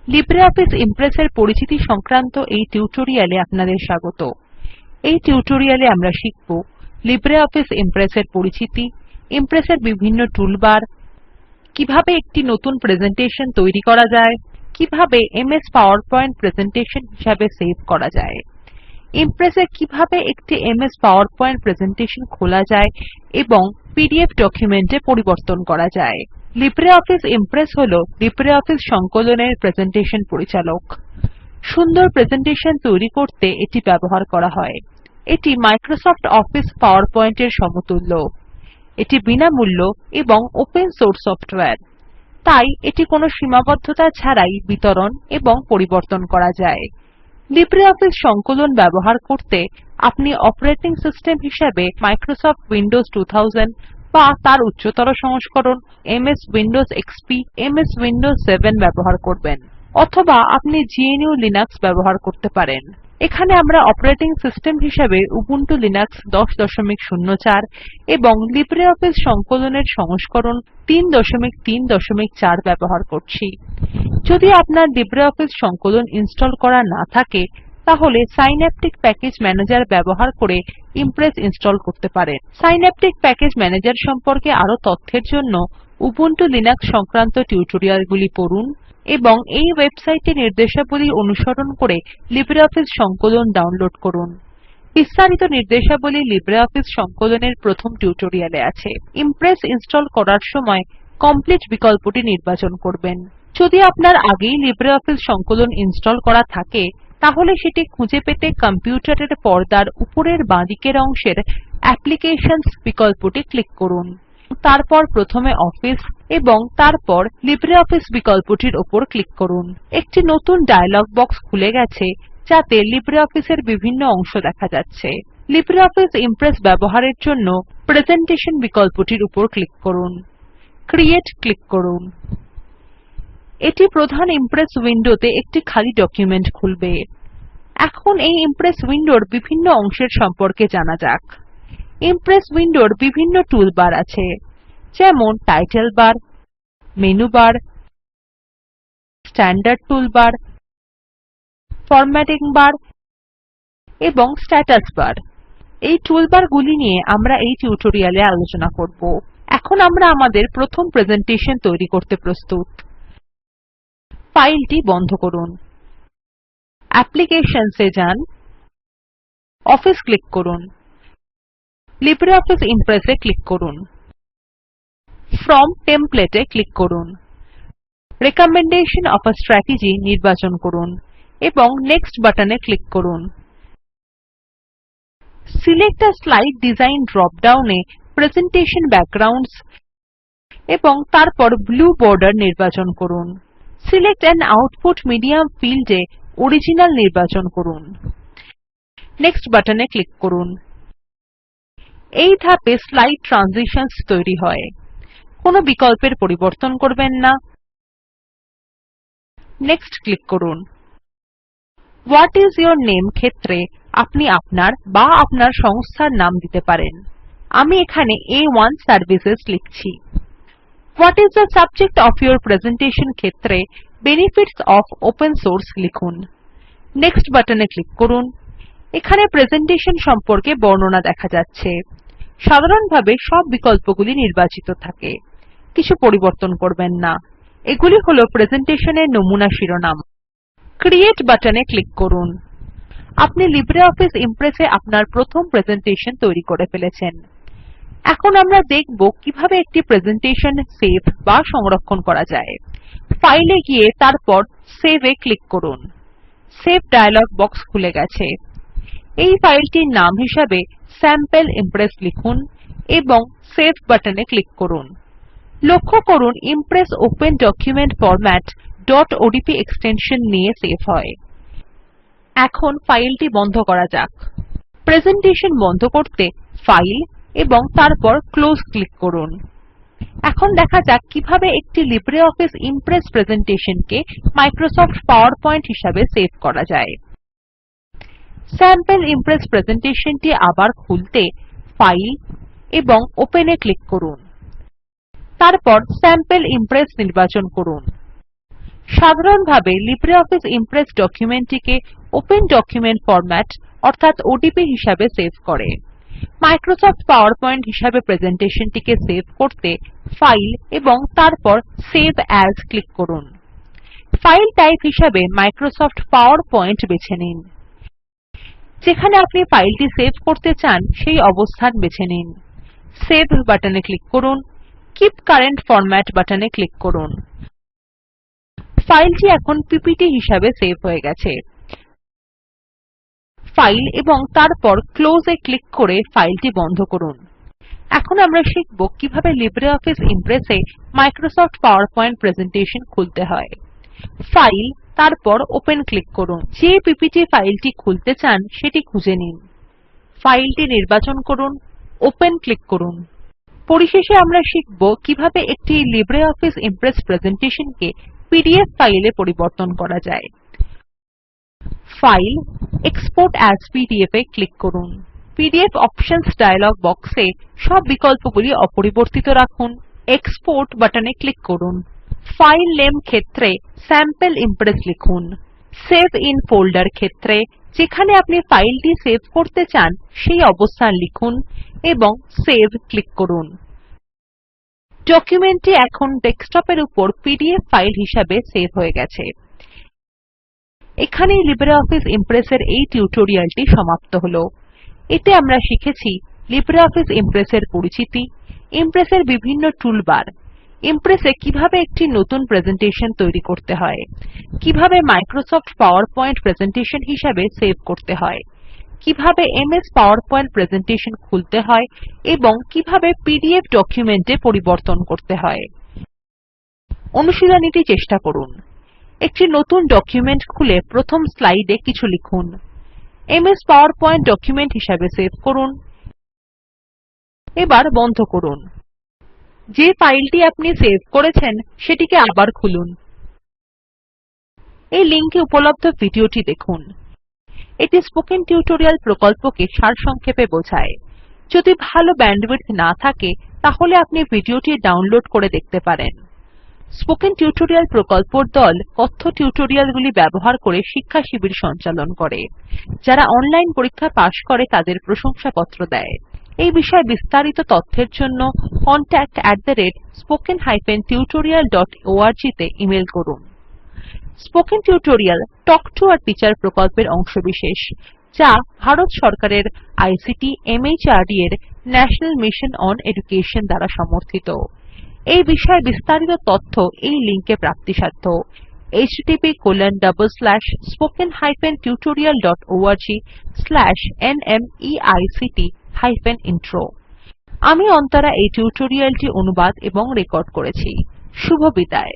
LibreOffice Impress এর পরিচিতি সংক্রান্ত এই টিউটোরিয়ালে আপনাদের স্বাগত। এই টিউটোরিয়ালে আমরা শিখব লিব্রিঅফিস ইমপ্রেস এর পরিচিতি, ইমপ্রেস এর বিভিন্ন টুলবার, কিভাবে একটি নতুন প্রেজেন্টেশন তৈরি করা যায়, কিভাবে এমএস পাওয়ারপয়েন্ট প্রেজেন্টেশন হিসাবে সেভ করা যায়, ইমপ্রেস এ কিভাবে একটি এমএস পাওয়ারপয়েন্ট প্রেজেন্টেশন খোলা যায় এবং পিডিএফ ডকুমেন্টে পরিবর্তন করা যায়। লিব্রিঅফিস ইমপ্রেস হল লিব্রিঅফিস সংকলনের প্রেজেন্টেশন পরিচালক। সুন্দর প্রেজেন্টেশন তৈরি করতে এটি ব্যবহার করা হয়। এটি মাইক্রোসফট অফিস পাওয়ারপয়েন্ট এর সমতুল্য। এটি বিনামূল্য এবং ওপেন সোর্স সফটওয়্যার, তাই এটি কোনো সীমাবদ্ধতা ছাড়াই বিতরণ এবং পরিবর্তন করা যায়। লিব্রিঅফিস সংকলন ব্যবহার করতে আপনি অপারেটিং সিস্টেম হিসেবে মাইক্রোসফট উইন্ডোজ 2000 বা তার উচ্চতর সংস্করণ MS Windows XP, MS Windows 7 ব্যবহার করবেন, অথবা আপনি GNU/লিনাক্স ব্যবহার করতে পারেন। এখানে আমরা অপারেটিং সিস্টেম হিসেবে উবুন্টু লিনাক্স 10.04 এবং লিব্রিঅফিস সংকলনের সংস্করণ 3.3.4 ব্যবহার করছি। যদি আপনার লিব্রিঅফিস সংকলন ইনস্টল করা না থাকে, তাহলে সিন্যাপটিক প্যাকেজ ম্যানেজার ব্যবহার করে ইমপ্রেস ইনস্টল করতে পারেন। সিন্যাপটিক প্যাকেজ ম্যানেজার সম্পর্কে আরো তথ্যের জন্য উবুন্টু লিনাক্স সংক্রান্ত টিউটোরিয়ালগুলি পড়ুন এবং এই ওয়েবসাইটে নির্দেশাবলী অনুসরণ করে লিব্রিঅফিস সংকলন ডাউনলোড করুন। বিস্তারিত নির্দেশাবলী লিব্রিঅফিস সংকলনের প্রথম টিউটোরিয়ালে আছে। ইমপ্রেস ইনস্টল করার সময় কমপ্লিট বিকল্পটি নির্বাচন করবেন। যদি আপনার আগেই লিব্রিঅফিস সংকলন ইনস্টল করা থাকে, তাহলে সেটি খুঁজে পেতে কম্পিউটারের পর্দার উপরের বাঁদিকের অংশের অ্যাপ্লিকেশনস বিকল্পটি ক্লিক করুন। তারপর প্রথমে অফিস এবং তারপর লিব্রিঅফিস বিকল্পটির উপর ক্লিক করুন। একটি নতুন ডায়লগ বক্স খুলে গেছে যাতে লিব্রিঅফিস এর বিভিন্ন অংশ দেখা যাচ্ছে। লিব্রিঅফিস ইমপ্রেস ব্যবহারের জন্য প্রেজেন্টেশন বিকল্পটির উপর ক্লিক করুন। ক্রিয়েট ক্লিক করুন। এটি প্রধান ইমপ্রেস উইন্ডোতে একটি খালি ডকুমেন্ট খুলবে। এখন এই ইমপ্রেস উইন্ডোর বিভিন্ন অংশের সম্পর্কে জানা যাক। ইমপ্রেস উইন্ডোর বিভিন্ন টুলবার আছে, যেমন title bar, menu bar, standard toolbar, formatting bar এবং স্ট্যাটাস বার। এই টুলবারগুলি নিয়ে আমরা এই টিউটোরিয়ালে আলোচনা করব। এখন আমরা আমাদের প্রথম প্রেজেন্টেশন তৈরি করতে প্রস্তুত। ফাইলটি বন্ধ করুন। অ্যাপ্লিকেশনস এ যান, অফিস ক্লিক করুন, লিব্রিঅফিস ইমপ্রেস এ ক্লিক করুন, ফ্রম টেমপ্লেট এ ক্লিক করুন, রিকমেন্ডেশন ওএফ a স্ট্রাটেজি নির্বাচন করুন এবং নেক্সট বাটনে ক্লিক করুন। Select a slide design drop ডাউনে প্রেজেন্টেশন ব্যাকগ্রাউন্ডস এবং তারপর ব্লু বর্ডার নির্বাচন করুন। সিলেক্ট আন আউটপুট মিডিয়াম ফিল্ডে অরিজিনাল নির্বাচন করুন। নেক্সট বাটনে ক্লিক করুন। এই ধাপে স্লাইড ট্রানজিশনসহ তৈরি হয়। কোনো বিকল্পের পরিবর্তন করবেন না। নেক্সট ক্লিক করুন। হোয়াট ইস ইউর নামে ক্ষেত্রে আপনি আপনার বা আপনার সংস্থার নাম দিতে পারেন। আমি এখানে A1 সার্ভিসেস লিখছি। What is the subject of your presentation ক্ষেত্রে বেনিফিটস ওএফ ওপেন সোর্স লিখুন। নেক্সট বাটনে ক্লিক করুন। এখানে প্রেজেন্টেশন সম্পর্কে বর্ণনা দেখা যাচ্ছে। সাধারণভাবে সব বিকল্পগুলি নির্বাচিত থাকে। কিছু পরিবর্তন করবেন না। এগুলি হল প্রেজেন্টেশনের নমুনা শিরোনাম। ক্রিয়েট বাটনে ক্লিক করুন। আপনি লিব্রিঅফিস ইমপ্রেস এ আপনার প্রথম প্রেজেন্টেশন তৈরি করে ফেলেছেন। এখন আমরা দেখব কিভাবে একটি প্রেজেন্টেশন সেভ বা সংরক্ষণ করা যায়। ফাইলে গিয়ে তারপর সেভ এ ক্লিক করুন। সেভ ডায়লগ বক্স খুলে গেছে। এই ফাইলটির নাম হিসাবে স্যাম্পল ইমপ্রেস লিখুন এবং সেভ বাটনে ক্লিক করুন। লক্ষ্য করুন Impress open document format odp extension নিয়ে সেভ হয়। এখন ফাইলটি বন্ধ করা যাক। প্রেজেন্টেশন বন্ধ করতে ফাইল এবং তারপর ক্লোজ ক্লিক করুন। এখন দেখা যাক কিভাবে একটি লিব্রিঅফিস ইমপ্রেস প্রেজেন্টেশনকে মাইক্রোসফট পাওয়ারপয়েন্ট হিসাবে সেভ করা যায়। স্যাম্পল ইমপ্রেস প্রেজেন্টেশনটি আবার খুলতে ফাইল এবং ওপেন এ ক্লিক করুন। তারপর স্যাম্পল ইমপ্রেস নির্বাচন করুন। সাধারণভাবে লিব্রিঅফিস ইমপ্রেস ডকুমেন্টটিকে ওপেন ডকুমেন্ট ফরম্যাট অর্থাৎ ওডিপি হিসাবে সেভ করে। মাইক্রোসফট পাওয়ারপয়েন্ট হিসাবে প্রেজেন্টেশনটিকে সেভ করতে ফাইল এবং তারপর সেভ এএস ক্লিক করুন। ফাইল টাইপ হিসাবে মাইক্রোসফট পাওয়ারপয়েন্ট বেছে নিন। যেখানে আপনি ফাইলটি সেভ করতে চান সেই অবস্থান বেছে নিন। সেভ বাটনে ক্লিক করুন। কিপ কারেন্ট ফরম্যাট বাটনে ক্লিক করুন। ফাইলটি এখন পিপিটি হিসাবে সেভ হয়ে গেছে। ফাইল এবং তারপর ক্লোজ এ ক্লিক করে ফাইলটি বন্ধ করুন। এখন আমরা শিখব কিভাবে লিব্রিঅফিস ইমপ্রেস এ মাইক্রোসফট পাওয়ারপয়েন্ট প্রেজেন্টেশন খুলতে হয়। ফাইল তারপর ওপেন ক্লিক করুন। যে পিপিটি ফাইলটি খুলতে চান সেটি খুঁজে নিন। ফাইলটি নির্বাচন করুন, ওপেন ক্লিক করুন। পরিশেষে আমরা শিখব কিভাবে একটি লিব্রিঅফিস ইমপ্রেস প্রেজেন্টেশনকে পিডিএফ ফাইলে পরিবর্তন করা যায়। ফাইল, এক্সপোর্ট এএস পিডিএফ এ ক্লিক করুন। পিডিএফ অপশনস ডায়লগ বক্সে সব বিকল্পগুলি অপরিবর্তিত রাখুন। এক্সপোর্ট বাটনে ক্লিক করুন। ফাইল নেম ক্ষেত্রে স্যাম্পল ইমপ্রেস লিখুন। সেভ ইন ফোল্ডার ক্ষেত্রে যেখানে আপনি ফাইলটি সেভ করতে চান সেই অবস্থান লিখুন এবং সেভ ক্লিক করুন। ডকুমেন্টটি এখন ডেস্কটপের উপর পিডিএফ ফাইল হিসাবে সেভ হয়ে গেছে। এখানেই লিব্রিঅফিস ইমপ্রেস এর এই টিউটোরিয়ালটি সমাপ্ত হলো। এতে আমরা শিখেছি লিব্রিঅফিস ইমপ্রেস এর পরিচিতি, ইমপ্রেস এর বিভিন্ন টুলবার, ইমপ্রেস এ কিভাবে একটি নতুন প্রেজেন্টেশন তৈরি করতে হয়, কিভাবে মাইক্রোসফট পাওয়ারপয়েন্ট প্রেজেন্টেশন হিসাবে সেভ করতে হয়, কিভাবে এমএস পাওয়ারপয়েন্ট প্রেজেন্টেশন খুলতে হয় এবং কিভাবে পিডিএফ ডকুমেন্টে পরিবর্তন করতে হয়। অনুশীলনীটি চেষ্টা করুন। একটি নতুন ডকুমেন্ট খুলে প্রথম স্লাইডে কিছু লিখুন। এমএস পাওয়ারপয়েন্ট ডকুমেন্ট হিসাবে সেভ করুন। এবার বন্ধ করুন। যে ফাইলটি আপনি সেভ করেছেন সেটিকে আবার খুলুন। এই লিঙ্কে উপলব্ধ ভিডিওটি দেখুন। এটি স্পোকেন টিউটোরিয়াল প্রকল্পকে সারসংক্ষেপে বোঝায়। যদি ভালো ব্যান্ডউইডথ না থাকে তাহলে আপনি ভিডিওটি ডাউনলোড করে দেখতে পারেন। স্পোকেন টিউটোরিয়াল প্রকল্পর দল কথ্য টিউটোরিয়ালগুলি ব্যবহার করে শিক্ষাশিবির সঞ্চালন করে। যারা অনলাইন পরীক্ষা পাস করে তাদের প্রশংসাপত্র দেয়। এই বিষয়ে বিস্তারিত তথ্যের জন্য contact@spoken tutorialorg তে ইমেল করুন। Spoken tutorial talk to a teacher প্রকল্পের অংশবিশেষ যা ভারত সরকারের আইসিটি মাহর্দ এর ন্যাশনাল মিশন ওন এডুকেশন দ্বারা সমর্থিত। এই বিষয়ে বিস্তারিত তথ্য এই লিঙ্কে প্রাপ্তিসাধ্য http:/spoken tutorialorg/nmeict-intro। আমি অন্তরা এই টিউটোরিয়ালটি অনুবাদ এবং রেকর্ড করেছি। শুভবিদায়।